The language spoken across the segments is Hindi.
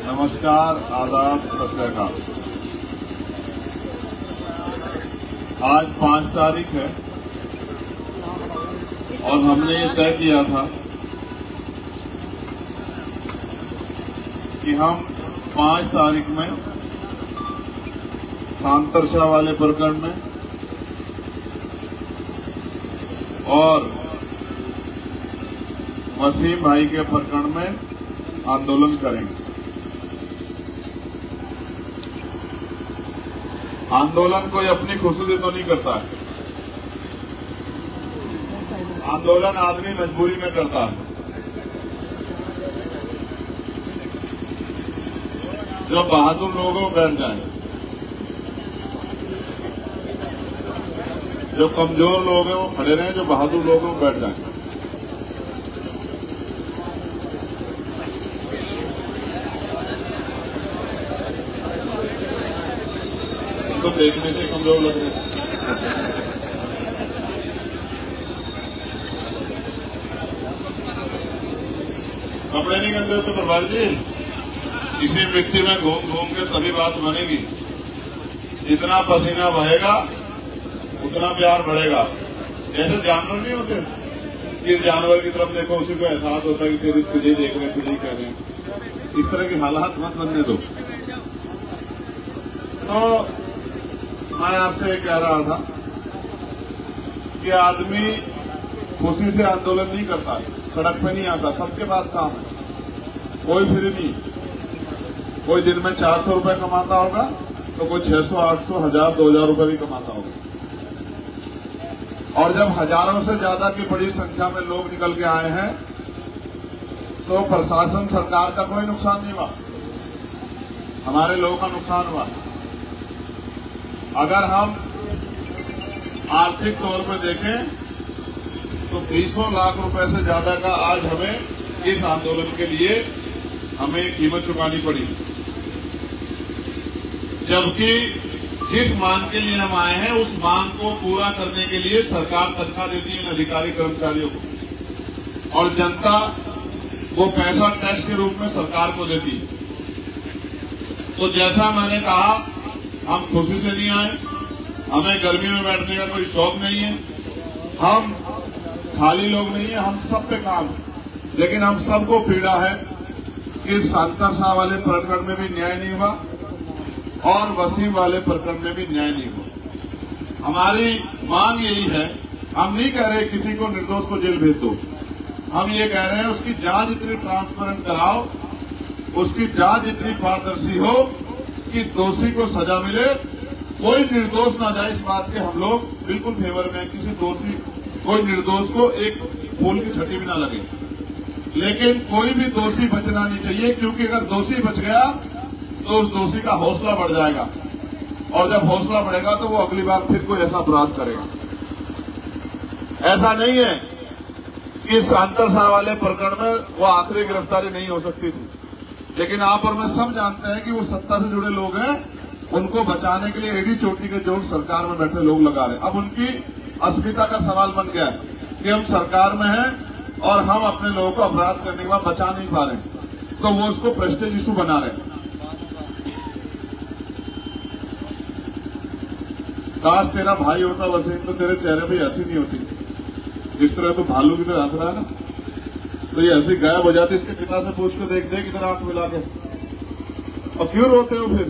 नमस्कार, आदाब, सत श्री अकाल। आज 5 तारीख है और हमने ये तय किया था कि हम 5 तारीख में सांतरशाह वाले प्रकरण में और वसीम भाई के प्रकरण में आंदोलन करेंगे। आंदोलन कोई अपनी खुशी से तो नहीं करता है, आंदोलन आदमी मजबूरी में करता है। जो बहादुर लोग हैं बैठ जाएं, जो कमजोर लोग हैं वो खड़े रहें, जो बहादुर लोग हैं वो बैठ जाएं। तो देखने से कमजोर लग रहे हैं। कपड़े नहीं गंदे होते प्रभात जी, इसी मिट्टी में घूम घूम के तभी बात बनेगी। जितना पसीना बहेगा उतना प्यार बढ़ेगा। जैसे जानवर नहीं होते कि जानवर की तरफ देखो उसी को एहसास होता है कि तेरी तुझे देख रहे हैं, तुझे कह रहे हैं। इस तरह के हालात मत बनने दो। तो मैं आपसे ये कह रहा था कि आदमी खुशी से आंदोलन नहीं करता, सड़क पे नहीं आता। सबके पास काम है, कोई फ्री नहीं। कोई दिन में 400 रुपए कमाता होगा तो कोई 600, 800, 1000, 2000 रुपए भी कमाता होगा। और जब हजारों से ज्यादा की बड़ी संख्या में लोग निकल के आए हैं तो प्रशासन, सरकार का कोई नुकसान नहीं हुआ, हमारे लोगों का नुकसान हुआ। अगर हम आर्थिक तौर पर देखें तो 200 लाख रुपए से ज्यादा का आज हमें इस आंदोलन के लिए हमें कीमत चुकानी पड़ी। जबकि जिस मांग के लिए हम आए हैं उस मांग को पूरा करने के लिए सरकार तनख्वाह देती है अधिकारी कर्मचारियों को, और जनता वो पैसा टैक्स के रूप में सरकार को देती है। तो जैसा मैंने कहा, हम खुशी से नहीं आए, हमें गर्मी में बैठने का कोई शौक नहीं है, हम खाली लोग नहीं है, हम सब पे काम है। लेकिन हम सबको पीड़ा है कि सांतरशाह वाले प्रकरण में भी न्याय नहीं हुआ और वसीम वाले प्रकरण में भी न्याय नहीं हुआ। हमारी मांग यही है, हम नहीं कह रहे किसी को निर्दोष को जेल भेज दो, हम ये कह रहे हैं उसकी जांच इतनी ट्रांसपेरेंट कराओ, उसकी जांच इतनी पारदर्शी हो कि दोषी को सजा मिले, कोई निर्दोष ना जाए। इस बात के हम लोग बिल्कुल फेवर में, किसी दोषी, कोई निर्दोष को एक फूल की छठी भी ना लगे। लेकिन कोई भी दोषी बचना नहीं चाहिए, क्योंकि अगर दोषी बच गया तो उस दोषी का हौसला बढ़ जाएगा, और जब हौसला बढ़ेगा तो वो अगली बार फिर कोई ऐसा अपराध करेगा। ऐसा नहीं है कि सांतरशाह वाले प्रकरण में वो आखिरी गिरफ्तारी नहीं हो सकती थी, लेकिन आप और मैं सब जानते हैं कि वो सत्ता से जुड़े लोग हैं, उनको बचाने के लिए एडी चोटी के जोड़ सरकार में बैठे लोग लगा रहे हैं। अब उनकी अस्मिता का सवाल बन गया है कि हम सरकार में हैं और हम अपने लोगों को अपराध करने के बाद बचा नहीं पा रहे, तो वो उसको प्रेस्टेज इशू बना रहे हैं। काश तेरा भाई होता वसीम तो तेरे चेहरे पे हंसी नहीं होती। जिस तरह तो भालू की तरह हंस रहा है ना, तो ये हंसी गायब हो जाती। इसके पिता से पूछ के देख दे किधर आंख मिला के। और क्यों रोते हो फिर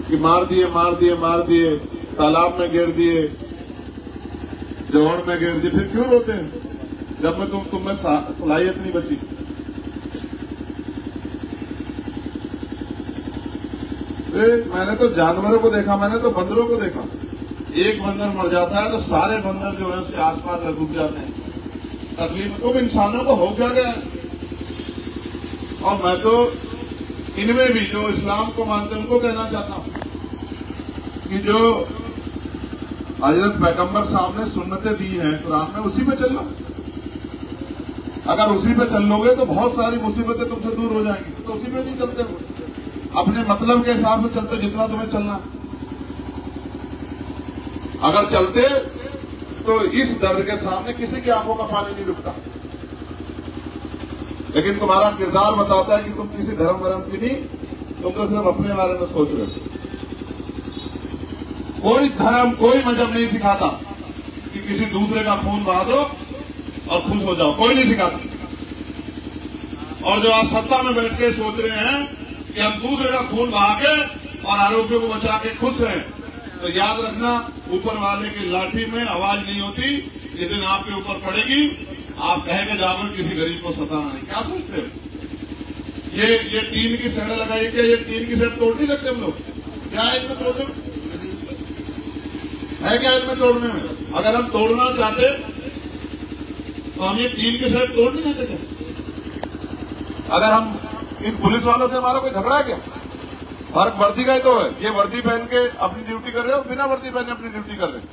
कि मार दिए, मार दिए, मार दिए, तालाब में गिर दिए, जोहड़ में गिर दिए, फिर क्यों रोते हैं जब मैं तुम में सलाहियत नहीं बची। मैंने तो जानवरों को देखा, मैंने तो बंदरों को देखा। एक बंदर मर जाता है तो सारे बंदर जो है उसके आसपास घुस जाते हैं। तकलीफ तो इंसानों को हो क्या गया। और मैं तो इनमें भी जो इस्लाम को मानते हैं उनको कहना चाहता हूं कि जो हजरत पैगंबर साहब ने सुन्नतें दी हैं कुरान में, उसी पे चल लो। अगर उसी पे चल लोगे तो बहुत सारी मुसीबतें तुमसे दूर हो जाएंगी। तो उसी पे नहीं चलते हो, अपने मतलब के हिसाब से चलते जितना तुम्हें चलना। अगर चलते तो इस दर्द के सामने किसी की आंखों का पानी नहीं रुकता। लेकिन तुम्हारा किरदार बताता है कि तुम किसी धर्म की नहीं, तुम तो सिर्फ अपने बारे में सोच रहे हो। कोई धर्म, कोई मजहब नहीं सिखाता कि किसी दूसरे का खून बहा दो और खुश हो जाओ, कोई नहीं सिखाता। और जो आज सत्ता में बैठ के सोच रहे हैं कि हम दूसरे का खून बहा के और आरोपियों को बचा के खुश हैं, तो याद रखना, ऊपर वाले की लाठी में आवाज नहीं होती। जिस दिन आपके ऊपर पड़ेगी, आप कहेंगे जाकर किसी गरीब को सताना नहीं। क्या सोचते हो? ये टीन की सैड लगाई क्या? ये टीन की सैड तोड़ नहीं सकते हम लोग? क्या है इनमें तोड़ने में? है क्या इनमें तोड़ने में? अगर हम तोड़ना चाहते तो हम ये टीन की सैड तोड़ नहीं देते क्या? अगर हम इन पुलिस वालों से हमारा कोई झगड़ा है क्या? फर्क वर्दी का ही तो है। ये वर्दी पहन के अपनी ड्यूटी कर रहे हो, बिना वर्दी पहने अपनी ड्यूटी कर रहे हो।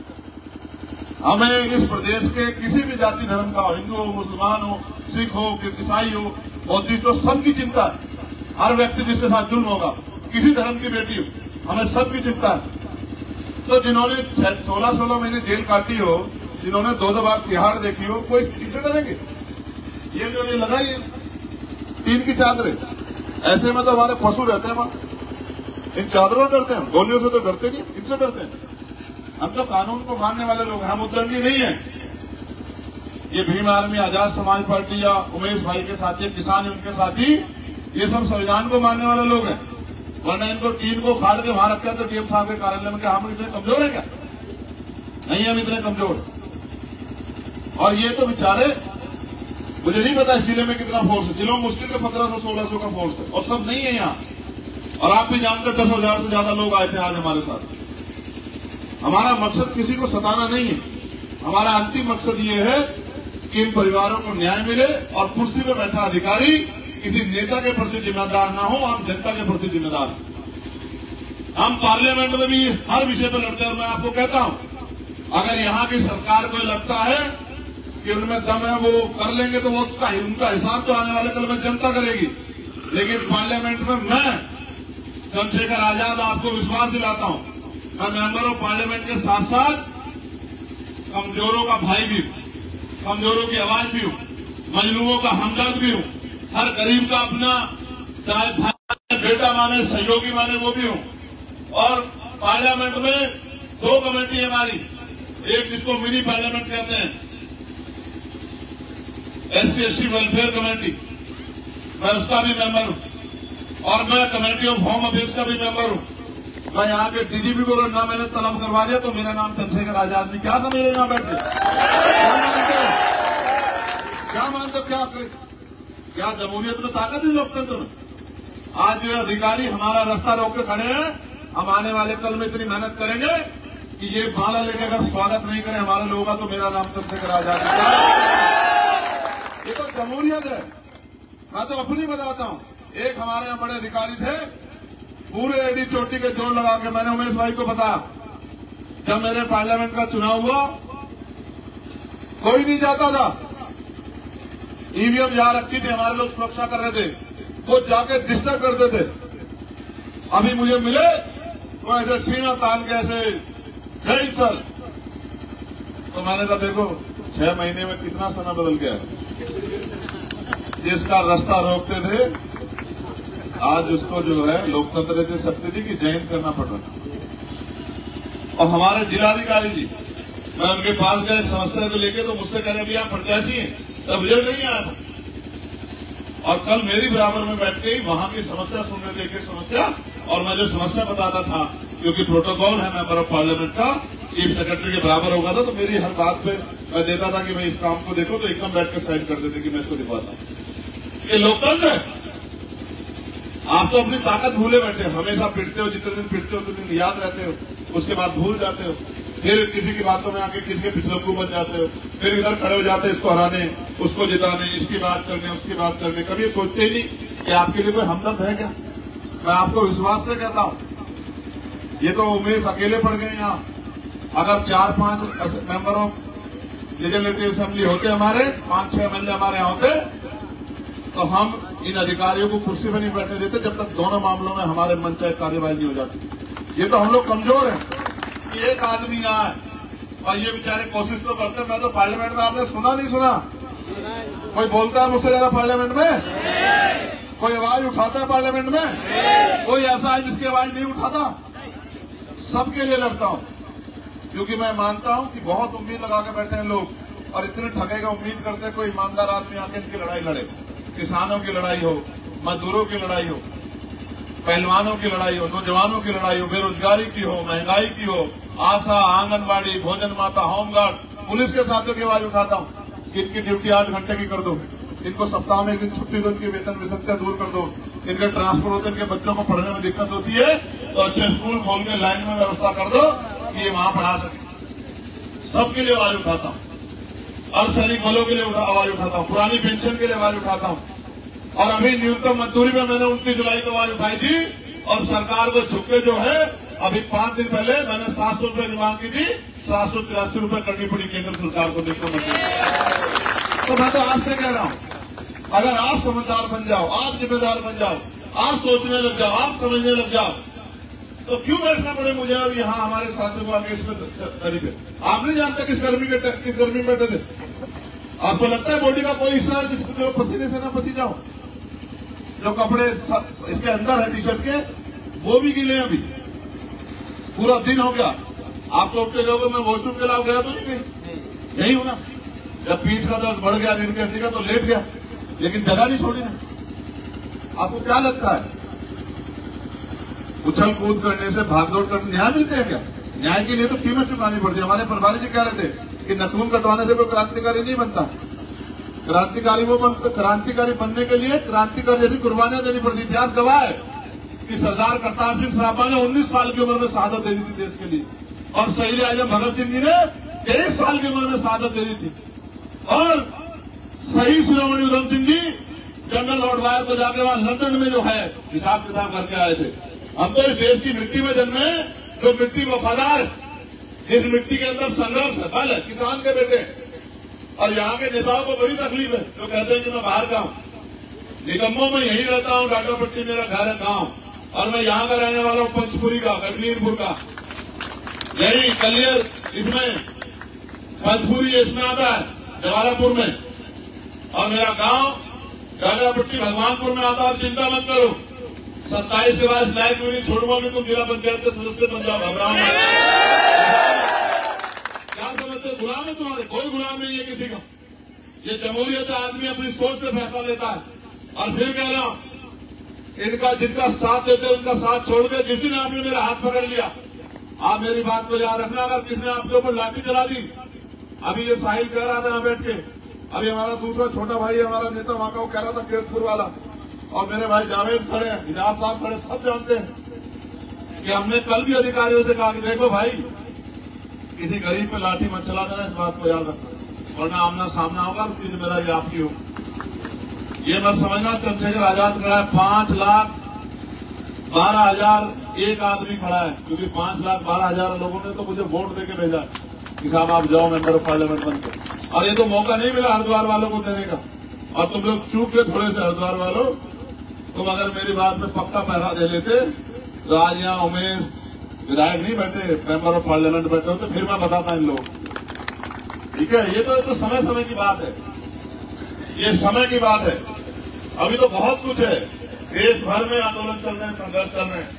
हमें इस प्रदेश के किसी भी जाति धर्म का हो, हिंदू हो, मुसलमान हो, सिख हो, ईसाई हो, बौद्धिस्ट हो, सबकी चिंता है। हर व्यक्ति जिसके साथ जुल्म होगा, किसी धर्म की बेटी हो, हमें सबकी चिंता है। तो जिन्होंने 16-16 महीने जेल काटी हो, जिन्होंने 2 बार तिहाड़ देखी हो, कोई किससे डरेंगे? ये जो ये लगाइए टीन की चादरें, ऐसे में तो हमारे पशु रहते हैं वहां। इन चादरों से डरते हैं, गोलियों से तो डरते नहीं, इनसे डरते हैं। हम तो कानून को मानने वाले लोग हैं, हम उद्दंडी नहीं है। ये भीम आर्मी, आजाद समाज पार्टी या उमेश भाई के साथी, किसान है उनके साथी, ये सब संविधान को मानने वाले लोग हैं। वरना इनको टीन को फाड़ के वहां रखा तो डीएम साहब के कार्यालय में क्या हम इतने कमजोर है क्या? नहीं, हम इतने कमजोर। और ये तो बेचारे, मुझे नहीं पता इस जिले में कितना फोर्स है। जिलों में मुश्किल के 1500-1600 का फोर्स है, और सब नहीं है यहाँ। और आप भी जानते 10,000 से ज्यादा लोग आए थे आज हमारे साथ। हमारा मकसद किसी को सताना नहीं है। हमारा अंतिम मकसद ये है कि इन परिवारों को न्याय मिले और कुर्सी पर बैठा अधिकारी किसी नेता के प्रति जिम्मेदार ना हो, हम जनता के प्रति जिम्मेदार हैं। हम पार्लियामेंट में भी हर विषय पर लड़ते हैं। और मैं आपको कहता हूं, अगर यहाँ की सरकार को लगता है कि उनमें दम है, वो कर लेंगे, तो वो उनका हिसाब तो आने वाले कल में जनता करेगी। लेकिन पार्लियामेंट में मैं चंद्रशेखर आजाद आपको विश्वास दिलाता हूं, मैं मेंबर ऑफ पार्लियामेंट के साथ साथ कमजोरों का भाई भी हूं, कमजोरों की आवाज भी हूं, मजलूमों का हमदर्द भी हूं, हर गरीब का अपना चाहे भाई बेटा माने, सहयोगी माने, वो भी हूं। और पार्लियामेंट में 2 कमेटी है हमारी, एक जिसको मिनी पार्लियामेंट कहते हैं, SC/ST वेलफेयर कमेटी, मैं उसका भी मेंबर हूं। और मैं कमेटी ऑफ होम अफेयर्स का भी मेंबर हूं। मैं यहाँ के डीजीपी को ना मैंने तलब करवा दिया तो मेरा नाम चंद्रशेखर आजाद नहीं। क्या समझ रहे यहाँ बैठे? क्या मानते? क्या जमहूरियत में ताकत है लोकतंत्र में? आज जो अधिकारी हमारा रास्ता रोक के खड़े हैं, हम आने वाले कल में इतनी मेहनत करेंगे कि ये माला लेके अगर स्वागत नहीं करें हमारे लोगों का, तो मेरा नाम चंद्रशेखर आजाद नहीं। ये तो जमहूरियत है। मैं तो अपनी बताता हूं, एक हमारे यहाँ बड़े अधिकारी थे, पूरे एडी चोटी के जोर लगा के, मैंने उमेश भाई को बताया, जब मेरे पार्लियामेंट का चुनाव हुआ कोई नहीं जाता था, ईवीएम जहां रखी थी हमारे लोग सुरक्षा कर रहे थे, वो जाके डिस्टर्ब करते थे। अभी मुझे मिले तो ऐसे सीना तान के ऐसे जय सर, तो मैंने कहा देखो 6 महीने में कितना समय बदल गया है। जिसका रास्ता रोकते थे आज उसको जो है लोकतंत्र से शक्ति जी की जयंत करना पड़ रहा। और हमारे जिलाधिकारी जी, मैं उनके पास गए समस्या को लेके, तो मुझसे कह रहे भैया प्रत्याशी हैं, तब रिजल्ट नहीं आया था। और कल मेरी बराबर में बैठ के वहां की समस्या सुन रहे थे, एक समस्या, और मैं जो समस्या बताता था, क्योंकि प्रोटोकॉल है मेंबर ऑफ पार्लियामेंट का, चीफ सेक्रेटरी के बराबर होगा था, तो मेरी हर बात पे मैं देता था कि मैं इस काम को देखो, तो एकदम बैठ कर साइन कर देते कि मैं इसको दिखाता हूं। ये लोकतंत्र है। आप तो अपनी ताकत भूले बैठे, हमेशा पिटते हो, जितने दिन पिटते हो उतने दिन याद रहते हो, उसके बाद भूल जाते हो, फिर किसी की बातों में आके किसी के पिछलक्कू बन जाते हो, फिर इधर खड़े हो जाते हो इसको हराने, उसको जिताने, इसकी बात करने, उसकी बात करने। कभी सोचते ही नहीं कि आपके लिए कोई हमदर्द है क्या? मैं आपको विश्वास से कहता हूं, ये तो उमेश अकेले पड़ गए यहाँ। अगर 4-5 मेंबर ऑफ लेजिस्लेटिव असेंबली होते, हमारे 5-6 एमएलए हमारे यहाँ होते, तो हम इन अधिकारियों को कुर्सी पर नहीं बैठने देते जब तक दोनों मामलों में हमारे मन चाहे कार्यवाही नहीं हो जाती। ये तो हम लोग कमजोर हैं कि एक आदमी यहाँ है और ये बेचारे कोशिश तो करते। मैं तो पार्लियामेंट में आपने सुना नहीं सुना, कोई बोलता है मुझसे ज्यादा पार्लियामेंट में? कोई आवाज उठाता है पार्लियामेंट में? कोई ऐसा है जिसकी आवाज नहीं उठाता? सबके लिए लड़ता हूं, क्योंकि मैं मानता हूं कि बहुत उम्मीद लगा के बैठे हैं लोग और इतने ठगेगा उम्मीद करते हैं कोई ईमानदार आदमी आके इनकी लड़ाई लड़े। किसानों की लड़ाई हो, मजदूरों की लड़ाई हो, पहलवानों की लड़ाई हो, नौजवानों की लड़ाई हो, बेरोजगारी की हो, महंगाई की हो, आशा, आंगनबाड़ी, भोजन माता, होमगार्ड, पुलिस के साथियों की आवाज उठाता हूं कि इनकी ड्यूटी 8 घंटे की कर दो, इनको सप्ताह में एक दिन छुट्टी दो, इनकी वेतन विसंगतियां दूर कर दो, इनके ट्रांसफर होते, इनके बच्चों को पढ़ने में दिक्कत होती है तो अच्छे स्कूल खोल के लाइन में व्यवस्था कर दो कि ये वहां पढ़ा सके। सबके लिए आवाज उठाता हूं, अर्धसैनिक बलों के लिए आवाज उठाता हूं, पुरानी पेंशन के लिए आवाज उठाता हूं। और अभी न्यूनतम मजदूरी में मैंने 29 जुलाई को आवाज उठाई थी और सरकार को झुके जो है अभी 5 दिन पहले मैंने 700 रुपए की मांग की थी, 783 रुपए करनी पड़ी केंद्र सरकार को न्यूनतम मजदूरी। तो मैं तो आपसे कह रहा हूं, अगर आप समझदार बन जाओ, आप जिम्मेदार बन जाओ, आप सोचने लग जाओ, आप समझने लग जाओ, तो क्यों बैठना पड़े मुझे अब यहाँ हमारे साथियों को आगे इसमें तरीके? आप नहीं जानते किस गर्मी में बैठे थे? आपको लगता है बॉडी का कोई हिस्सा है जिसको पसीने से ना पसी जाओ? जो कपड़े इसके अंदर है टी शर्ट के, वो भी गीले हैं अभी, पूरा दिन हो गया। आप तो उठते जाओगे, मैं वॉशरूम के लाभ गया तो नहीं गई, यही हूं ना। जब पीठ का दर्द बढ़ गया, रीढ़ की हड्डी का, तो लेट गया, लेकिन जगह नहीं छोड़ी ना। आपको क्या लगता है उछल कूद करने से, भागदौड़ करने न्याय मिलते हैं क्या? न्याय के लिए तो कीमत चुकानी पड़ती है। हमारे प्रभारी जी कह रहे थे कि नखून कटवाने से कोई क्रांतिकारी नहीं बनता। क्रांतिकारी वो बनता, क्रांतिकारी बनने के लिए क्रांतिकारी जैसी कुर्बानियां देनी पड़ती। इतिहास गवाह है कि सरदार करतार सिंह सराभा ने 19 साल की उम्र में शहादत दे दी थी देश के लिए, और शहीद आजम भगत सिंह जी ने 23 साल की उम्र में शहादत दे दी थी, और शहीद शिरोमणि Udham Singh ji general Lord wire को जाके वहां लंदन में जो है हिसाब किताब करके आए थे। हम तो इस देश की मिट्टी में जन्मे, जो मिट्टी वफादार, जिस मिट्टी के अंदर संघर्ष है, बल है, किसान के बेटे। और यहाँ के नेताओं को बड़ी तकलीफ है जो कहते हैं कि मैं बाहर का हूं। निगमों में यही रहता हूं, डाटापट्टी मेरा घर है, गांव, और मैं यहाँ का रहने वाला हूं, पंचपुरी का, कश्मीरपुर का, यही कलियर इसमें, पंचपुरी इसमें आता है, जवालापुर में, और मेरा गांव डाटापट्टी भगवानपुर में आता है। चिंता मत करो, 27 के बाद लाइक भी नहीं छोड़ूंगा कि तुम जिला पंचायत के सदस्य बन जाओ। घबराओ मत। क्या समझते, गुलाम है तुम्हारे? कोई गुलाम नहीं है किसी का। ये जमहूरियत है, आदमी अपनी सोच पे फैसला लेता है। और फिर कह रहा हूं, इनका जिनका साथ देते उनका साथ छोड़ के, जिस दिन आपने मेरा हाथ पकड़ लिया, आप मेरी बात को याद रखना, अगर किसने आपके ऊपर लाठी चला दी, अभी ये साहिल कह रहा था यहाँ बैठ के, अभी हमारा दूसरा छोटा भाई हमारा नेता वहां का, वो कह रहा था केरतपुर वाला, और मेरे भाई जावेद खड़े हैं, हिजाब साहब खड़े, सब जानते हैं कि हमने कल भी अधिकारियों से कहा कि देखो भाई, किसी गरीब पे लाठी मत चला देना, इस बात को याद रखना, वरना आमना सामना होगा, उसकी जिम्मेदारी आपकी हो। ये मत समझना चंद्रशेखर आजाद खड़ा है, 5,12,000 एक आदमी खड़ा है, क्योंकि 5,12,000 लोगों ने तो मुझे वोट देके भेजा कि साहब आप जाओ मेंबर ऑफ पार्लियामेंट बनकर। और ये तो मौका नहीं मिला हरिद्वार वालों को देने का, और तुम लोग चूक गए थोड़े से हरिद्वार वालों। तुम अगर मेरी बात में पक्का पहरा दे लेते तो आज यहाँ उमेश विधायक नहीं बैठे, मेंबर ऑफ पार्लियामेंट बैठे होते, फिर मैं बताता इन लोगों को। ठीक है, ये तो समय समय की बात है, ये समय की बात है। अभी तो बहुत कुछ है, देश भर में आंदोलन चल रहे हैं, संघर्ष चल रहे हैं।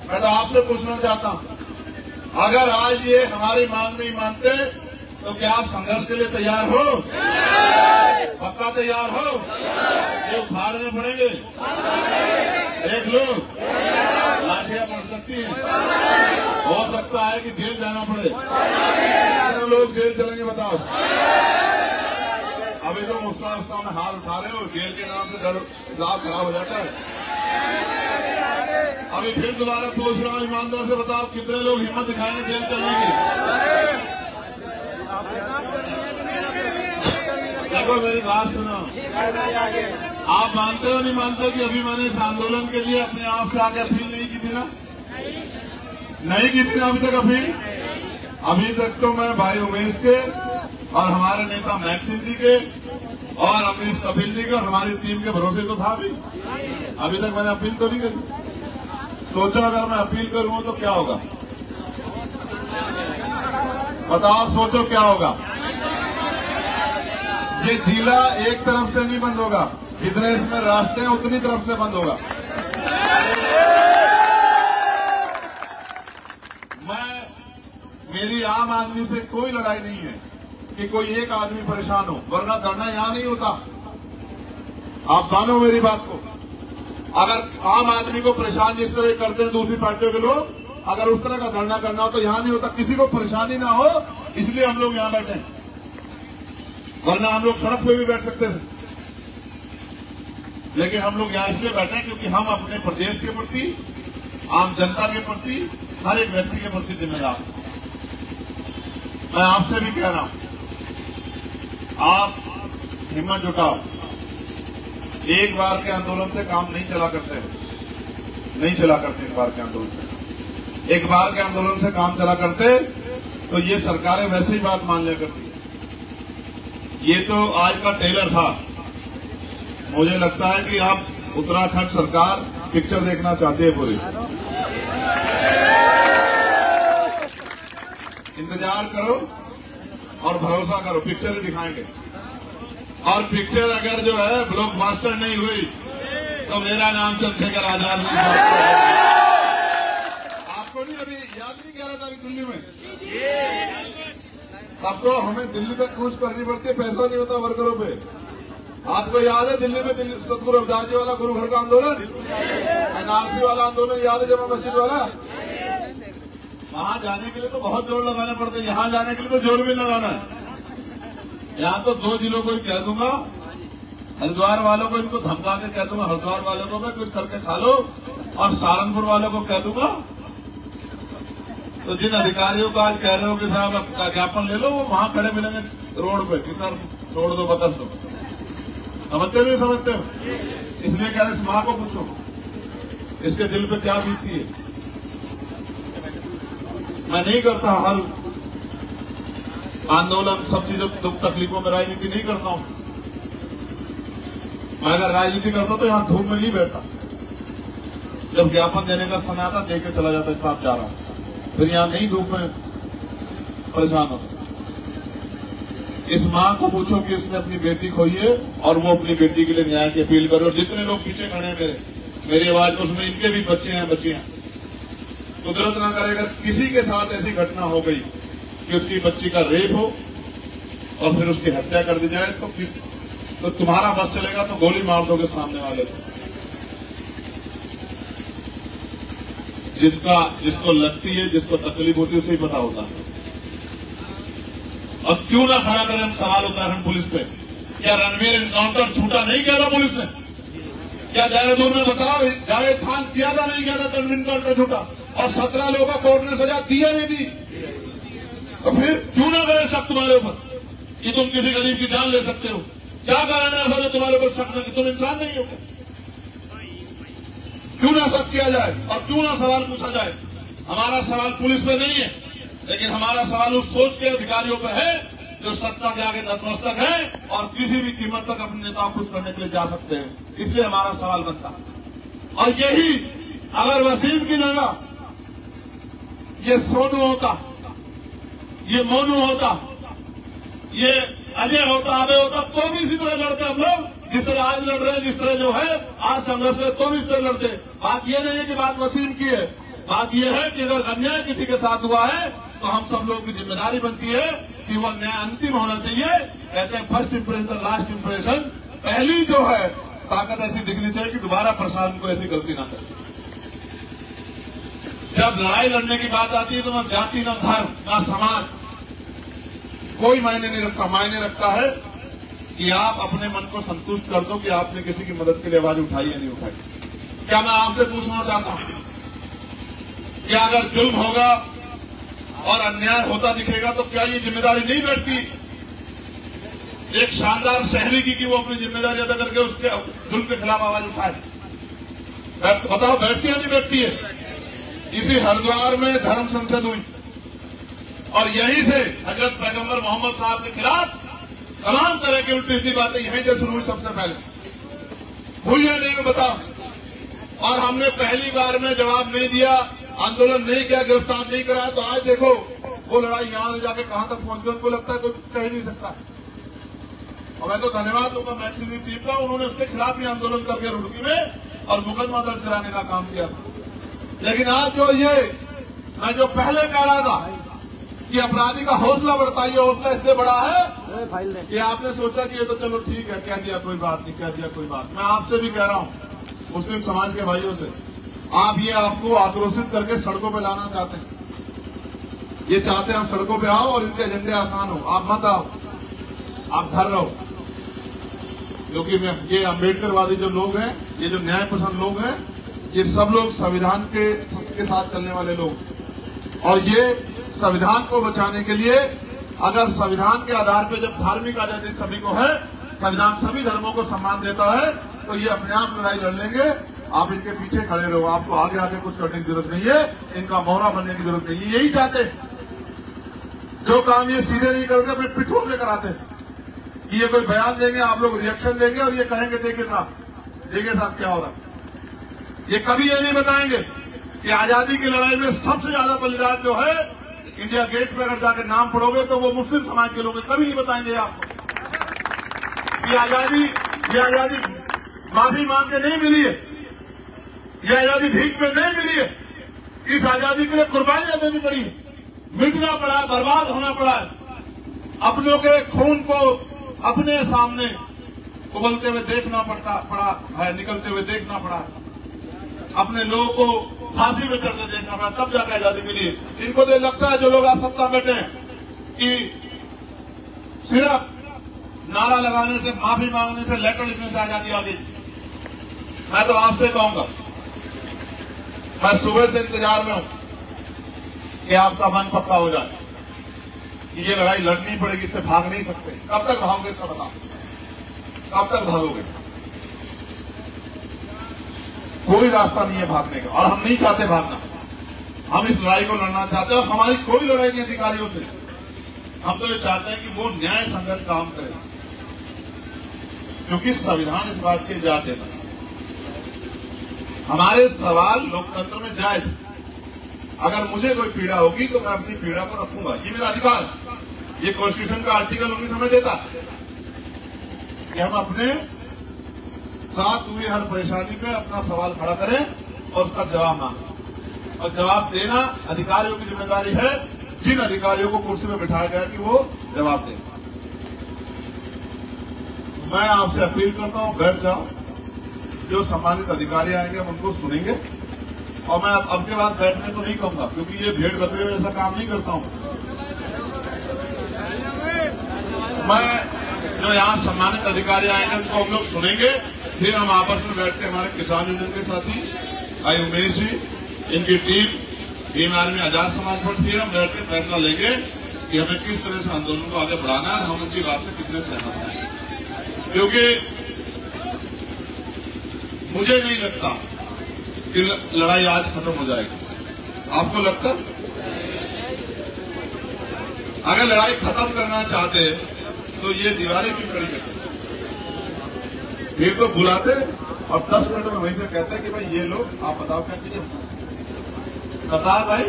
मैं तो आपसे पूछना चाहता हूं, अगर आज ये हमारी मांग नहीं मानते तो क्या आप संघर्ष के लिए तैयार हो? पक्का तैयार हो? ये उखाड़ने पड़ेंगे, देख लो, लाठियां पड़ सकती हैं, हो सकता है कि जेल जाना पड़े। कितने लोग जेल चलेंगे बताओ? अभी तो मुस्सा में हाथ उठा रहे हो, जेल के नाम से हिसाब खराब हो जाता है। अभी फिर दोबारा पूछ रहा हूं, ईमानदार से बताओ कितने लोग हिम्मत दिखाएंगे जेल चलने की? देखो मेरी बात सुनो, आप मानते हो नहीं मानते कि अभी मैंने इस आंदोलन के लिए अपने आप से आगे अपील नहीं की थी ना? नहीं की थी अभी तक अपील? अभी तक तो मैं भाई उमेश के और हमारे नेता मैक्सिम जी के और अमरीश कपिल जी के और हमारी टीम के भरोसे तो था अभी तक मैंने अपील तो नहीं करी। सोचो अगर मैं अपील करूं तो क्या होगा? बताओ, सोचो क्या होगा? ये जिला एक तरफ से नहीं बंद होगा, जितने इसमें रास्ते हैं उतनी तरफ से बंद होगा। मेरी आम आदमी से कोई लड़ाई नहीं है कि कोई एक आदमी परेशान हो, वरना धरना यहां नहीं होता। आप मानो मेरी बात को। अगर आम आदमी को परेशान जिस तरह करते हैं दूसरी पार्टियों के लोग, अगर उस तरह का धरना करना हो तो यहां नहीं होता। किसी को परेशानी ना हो इसलिए हम लोग यहां बैठे हैं, वरना हम लोग सड़क पे भी बैठ सकते थे। लेकिन हम लोग यहां इसलिए बैठे हैं क्योंकि हम अपने प्रदेश के प्रति, आम जनता के प्रति, हर एक व्यक्ति के प्रति जिम्मेदार हैं। मैं आपसे भी कह रहा हूं, आप हिम्मत जुटाओ। एक बार के आंदोलन से काम नहीं चला करते एक बार के आंदोलन से। एक बार के आंदोलन से काम चला करते तो ये सरकारें वैसे ही बात मान लिया करती। ये तो आज का ट्रेलर था। मुझे लगता है कि आप उत्तराखंड सरकार पिक्चर देखना चाहती है पूरी। इंतजार करो और भरोसा करो, पिक्चर ही दिखाएंगे। और पिक्चर अगर जो है ब्लॉकबस्टर नहीं हुई तो मेरा नाम चंद्रशेखर आजाद नहीं। आपको नहीं अभी याद नहीं कह रहा था अभी दिल्ली में, तब तो हमें दिल्ली तक कूच करनी पड़ती है, पैसा नहीं होता वर्करों पे। आपको याद है दिल्ली में सतगुरु रविदास जी वाला गुरु घर का आंदोलन, एनआरसी वाला आंदोलन याद है, जमा मस्जिद वाला। वहां जाने के लिए तो बहुत जोर लगाने पड़ते, यहां जाने के लिए तो जोर भी लगाना है। यहां तो 2 जिलों को ही कह दूंगा, हरिद्वार वालों को इनको धमका के कह दूंगा, हरिद्वार वालों को मैं कुछ करके खा लो, और सहारनपुर वालों को कह दूंगा। तो जिन अधिकारियों को आज कह रहे हो कि साहब ज्ञापन ले लो, वो वहां खड़े मिलेंगे रोड पे कि सर छोड़ दो, बदल दो। समझते नहीं समझते हो? इसलिए कह रहे इस मां को पूछो इसके दिल पे क्या बीतती है। मैं नहीं करता हर आंदोलन सब चीजों दुख तकलीफों में राजनीति नहीं करता हूं। मैं अगर राजनीति करता तो यहां धूप में नहीं बैठता। जब ज्ञापन देने का समय आता देख के चला जाता साहब जा रहा हूं, फिर यहां नहीं धूप में परेशान होता। इस मां को पूछो कि इसने अपनी बेटी खोई है और वो अपनी बेटी के लिए न्याय की अपील करे। और जितने लोग पीछे खड़े हैं मेरी आवाज को, उसमें इनके भी बच्चे हैं, बच्चियां। कुदरत ना करेगा किसी के साथ ऐसी घटना हो गई कि उसकी बच्ची का रेप हो और फिर उसकी हत्या कर दी जाए, तो तुम्हारा बस चलेगा तो गोली मार दोगे सामने वाले को। जिसको लगती है, जिसको तकलीफ होती है, उसे ही पता होता है। और क्यों ना खड़ा करें हम सवाल उत्तराखंड पुलिस पे। क्या रणवीर एनकाउंटर छूटा नहीं किया था पुलिस ने? क्या देहरादून में बताओ जावेद खान किया था नहीं किया था रणवीर एनकाउंटर छूटा? और 17 लोगों को कोर्ट ने सजा दी या नहीं दी? तो फिर क्यों ना करें शक तुम्हारे ऊपर कि तुम किसी गरीब की जान ले सकते हो? क्या कारण है ऐसा तुम्हारे ऊपर शक में कि तुम इंसान नहीं हो? क्यों ना शक किया जाए और क्यों ना सवाल पूछा जाए? हमारा सवाल पुलिस पे नहीं है, लेकिन हमारा सवाल उस सोच के अधिकारियों पर है जो सत्ता के आगे नतमस्तक है और किसी भी कीमत तक अपने नेता को खुश करने के लिए जा सकते हैं। इसलिए हमारा सवाल बनता है। और यही अगर वसीम की जगह ये सोनू होता, ये मोनू होता, ये अजय होता, अभय होता, तो भी इसी तरह लड़ते हम लोग जिस तरह आज लड़ रहे हैं। जिस तरह जो है आज संघर्ष में, तो भी इस तरह लड़ते। बात ये नहीं है कि बात वसीम की है, बात यह है कि अगर अन्याय किसी के साथ हुआ है तो हम सब लोगों की जिम्मेदारी बनती है कि वो अन्याय अंतिम होना चाहिए। कहते हैं फर्स्ट इंप्रेशन लास्ट इंप्रेशन। पहली जो है ताकत ऐसी दिखनी चाहिए कि दोबारा प्रशासन को ऐसी गलती ना करे। जब लड़ाई लड़ने की बात आती है तो न जाति, न धर्म, न समाज कोई मायने नहीं रखता। मायने रखता है कि आप अपने मन को संतुष्ट कर दो कि आपने किसी की मदद के लिए आवाज उठाई या नहीं उठाई। क्या मैं आपसे पूछना चाहता हूं कि अगर जुल्म होगा और अन्याय होता दिखेगा तो क्या ये जिम्मेदारी नहीं बैठती एक शानदार शहरी की कि वो अपनी जिम्मेदारी अदा करके उसके जुल्म के खिलाफ आवाज उठाए? बताओ बैठती है नहीं बैठती है? इसी हरिद्वार में धर्म संसद हुई और यहीं से हजरत पैगंबर मोहम्मद साहब के खिलाफ तमाम तरह की उल्टी सीधी बातें यहीं से शुरू हुई। सबसे पहले हुई है नहीं बताओ? और हमने पहली बार में जवाब नहीं दिया, आंदोलन नहीं किया, गिरफ्तार नहीं कराया। तो आज देखो वो लड़ाई यहां ले जाके कहां तक पहुंच गई। उनको लगता है कोई कह नहीं सकता। और मैं तो धन्यवाद दूंगा मैक्सिमम टीम का, उन्होंने उसके खिलाफ ही आंदोलन करके रुड़की में और मुकदमा दर्ज कराने का काम किया था। लेकिन आज जो ये मैं जो पहले कह रहा था कि अपराधी का हौसला बढ़ता है, ये हौसला इससे बड़ा है कि आपने सोचा कि ये तो चलो ठीक है, कह दिया कोई बात नहीं, कह दिया कोई बात। मैं आपसे भी कह रहा हूं, मुस्लिम समाज के भाइयों से, आप ये आपको आक्रोशित करके सड़कों पर लाना चाहते हैं, ये चाहते हैं हम सड़कों पे आओ और इनके एजेंडे आसान हो, आप मत आओ, आप घर रहो। क्योंकि ये अम्बेडकरवादी जो लोग हैं, ये जो न्याय पसंद लोग हैं, ये सब लोग संविधान के साथ चलने वाले लोग, और ये संविधान को बचाने के लिए, अगर संविधान के आधार पर जब धार्मिक आजादी सभी को है, संविधान सभी धर्मों को सम्मान देता है, तो ये अपने आप लड़ाई लड़ लेंगे। आप इनके पीछे खड़े रहो, आपको आगे आके कुछ करने की जरूरत नहीं है, इनका मोहरा बनने की जरूरत नहीं है। यही चाहते, जो काम ये सीधे नहीं करते अपने पिठों से कराते कि ये कोई बयान देंगे, आप लोग रिएक्शन देंगे और ये कहेंगे देखिए साहब क्या हो रहा है। ये कभी ये नहीं बताएंगे कि आजादी की लड़ाई में सबसे ज्यादा बलिदान जो है, इंडिया गेट पर अगर जाकर नाम पढ़ोगे तो वो मुस्लिम समाज के लोग कभी नहीं बताएंगे आपको। ये आजादी माफी मांग के नहीं मिली है, ये आजादी भीख में नहीं मिली है, इस आजादी के लिए कुर्बानियां देनी पड़ी है, मिटना पड़ा, बर्बाद होना पड़ा है, अपनों के खून को अपने सामने उबलते हुए देखना पड़ा है, निकलते हुए देखना पड़ा है, अपने लोगों को फांसी में चढ़ते देखना पड़ा, तब जाकर आजादी मिली। इनको तो लगता है जो लोग आज सत्ता बैठे हैं कि सिर्फ नारा लगाने से, माफी मांगने से, लेटर लिखने से आजादी आ गई। मैं तो आपसे कहूंगा, मैं सुबह से इंतजार में हूं कि आपका मन पक्का हो जाए कि ये लड़ाई लड़नी पड़ेगी, इससे भाग नहीं सकते। कब तक भागोगे इसका बताओ, कब तक भागोगे? कोई रास्ता नहीं है भागने का, और हम नहीं चाहते भागना। हम इस लड़ाई को लड़ना चाहते हैं, और हमारी कोई लड़ाई नहीं अधिकारियों से। हम तो ये चाहते हैं कि वो न्याय संगत काम करे, क्योंकि संविधान इस बात की इजाजत देता है। हमारे सवाल लोकतंत्र में जायज, अगर मुझे कोई पीड़ा होगी तो मैं अपनी पीड़ा को रखूंगा, ये मेरा अधिकार। ये कॉन्स्टिट्यूशन का आर्टिकल 19 हमें देता है कि हम अपने साथ हुई हर परेशानी पे अपना सवाल खड़ा करें और उसका जवाब मांगें, और जवाब देना अधिकारियों की जिम्मेदारी है। जिन अधिकारियों को कुर्सी में बिठाया गया कि वो जवाब दें। मैं आपसे अपील करता हूं, बैठ जाओ, जो सम्मानित अधिकारी आएंगे हम उनको सुनेंगे, और मैं अब के बाद बैठने को नहीं कहूंगा, क्योंकि ये भेड़ बकरे में ऐसा काम नहीं करता हूं। मैं जो यहाँ सम्मानित अधिकारी आएंगे उनको हम लोग सुनेंगे, फिर हम आपस में बैठ के हमारे किसान यूनियन के साथी भाई उमेश जी, इनकी टीम आर्मी आजाद समाज पर, फिर हम बैठ के फैसला लेंगे कि हमें किस तरह से आंदोलन को आगे बढ़ाना है, हम उनकी बात से कितने सहमत हैं। क्योंकि मुझे नहीं लगता कि लड़ाई आज खत्म हो जाएगी। आपको लगता? अगर लड़ाई खत्म करना चाहते तो ये दीवारें क्यों खड़ी करते? फिर तो बुलाते और 10 मिनट में वहीं से कहते कि भाई ये लोग आप बताओ क्या चाहिए, बताओ भाई।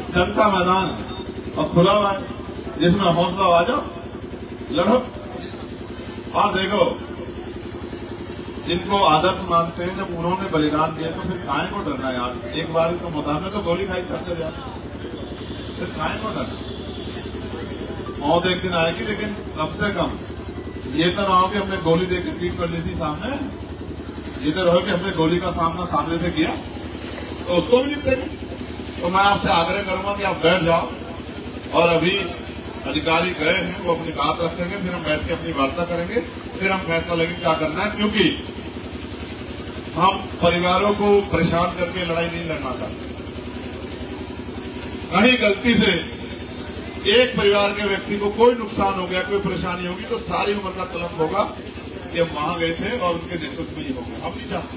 जनता मैदान और खुला हुआ है, जिसमें हौसला आ जाओ, लड़ो। और देखो, जिनको आदर्श मानते हैं, जब उन्होंने बलिदान दिया तो फिर काहे को डरना यार। एक बार तो मुद्दा में तो गोली खाई करते यार, फिर काहे को डरना। मौत एक दिन आएगी, लेकिन कम से कम ये तो ना हो कि हमने गोली देकर पीट कर ली थी सामने, ये तो रहो कि हमने गोली का सामना सामने से किया तो उसको भी निपटेंगे। तो मैं आपसे आग्रह करूंगा कि आप बैठ जाओ, और अभी अधिकारी गए हैं, वो अपनी बात रखेंगे, फिर हम बैठ के अपनी वार्ता करेंगे, फिर हम फैसला लेंगे क्या करना है। क्योंकि हम परिवारों को परेशान करके लड़ाई नहीं लड़ना चाहते। कहीं गलती से एक परिवार के व्यक्ति को कोई नुकसान हो गया, कोई परेशानी होगी, तो सारी उम्र का तलब होगा कि हम वहां गए थे और उनके नेतृत्व में ही हो गया। हम नहीं चाहते,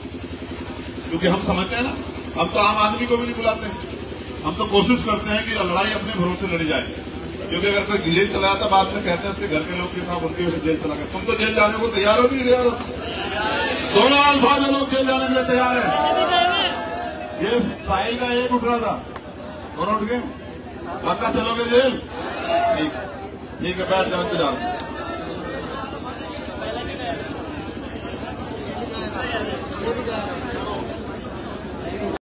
क्योंकि हम समझते हैं ना, हम तो आम आदमी को भी नहीं बुलाते, हम तो कोशिश करते हैं कि लड़ाई अपने भरोसे लड़ी जाए। क्योंकि अगर कोई जेल चला जाता, बाद में कहते हैं उसके घर के लोग के साथ उनकी वजह से जेल चला गया। तुम तो जेल जाने को तैयार हो, नहीं तैयार हो? दोनों अल्फाज लोग जेल जाने के लिए तैयार है। ये साहिल का एक उठ रहा था, दोनों उठ गए। पक्का चलोगे जेल? ठीक है, बैठ जाओ।